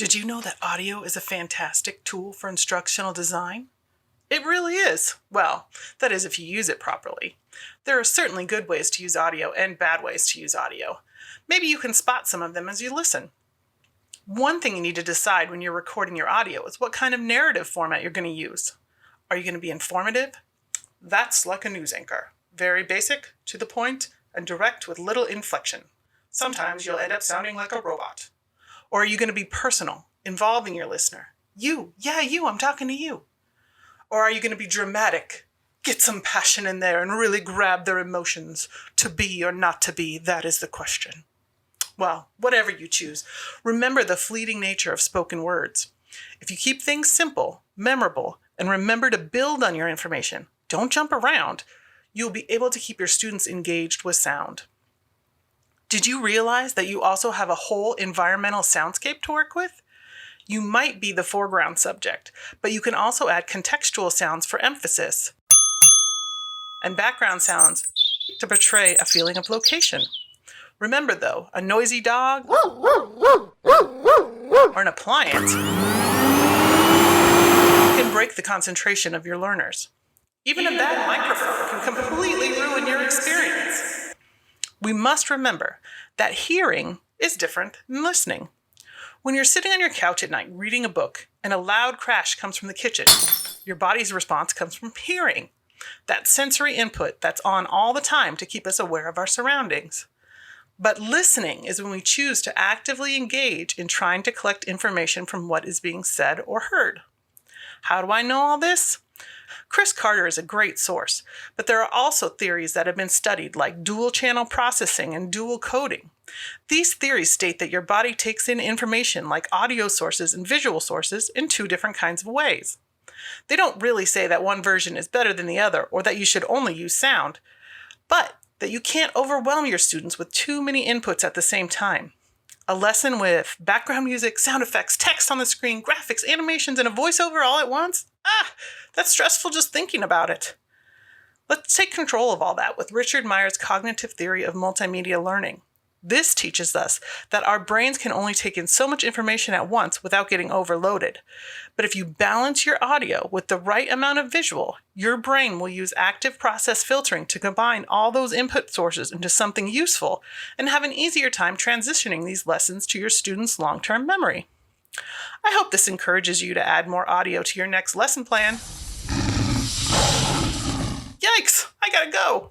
Did you know that audio is a fantastic tool for instructional design? It really is. Well, that is if you use it properly. There are certainly good ways to use audio and bad ways to use audio. Maybe you can spot some of them as you listen. One thing you need to decide when you're recording your audio is what kind of narrative format you're going to use. Are you going to be informative? That's like a news anchor. Very basic, to the point, and direct with little inflection. Sometimes you'll end up sounding like a robot. Or are you going to be personal, involving your listener? You, I'm talking to you. Or are you going to be dramatic? Get some passion in there and really grab their emotions. To be or not to be, that is the question. Well, whatever you choose, remember the fleeting nature of spoken words. If you keep things simple, memorable, and remember to build on your information, don't jump around, you'll be able to keep your students engaged with sound. Did you realize that you also have a whole environmental soundscape to work with? You might be the foreground subject, but you can also add contextual sounds for emphasis and background sounds to portray a feeling of location. Remember though, a noisy dog or an appliance can break the concentration of your learners. Even a bad microphone can completely ruin your experience. We must remember that hearing is different than listening. When you're sitting on your couch at night reading a book and a loud crash comes from the kitchen, your body's response comes from hearing. That sensory input that's on all the time to keep us aware of our surroundings. But listening is when we choose to actively engage in trying to collect information from what is being said or heard. How do I know all this? Chris Carter is a great source, but there are also theories that have been studied like dual channel processing and dual coding. These theories state that your body takes in information like audio sources and visual sources in two different kinds of ways. They don't really say that one version is better than the other or that you should only use sound, but that you can't overwhelm your students with too many inputs at the same time. A lesson with background music, sound effects, text on the screen, graphics, animations, and a voiceover all at once? That's stressful just thinking about it. Let's take control of all that with Richard Meyer's cognitive theory of multimedia learning. This teaches us that our brains can only take in so much information at once without getting overloaded. But if you balance your audio with the right amount of visual, your brain will use active process filtering to combine all those input sources into something useful and have an easier time transitioning these lessons to your students' long-term memory. I hope this encourages you to add more audio to your next lesson plan. Yikes, I gotta go.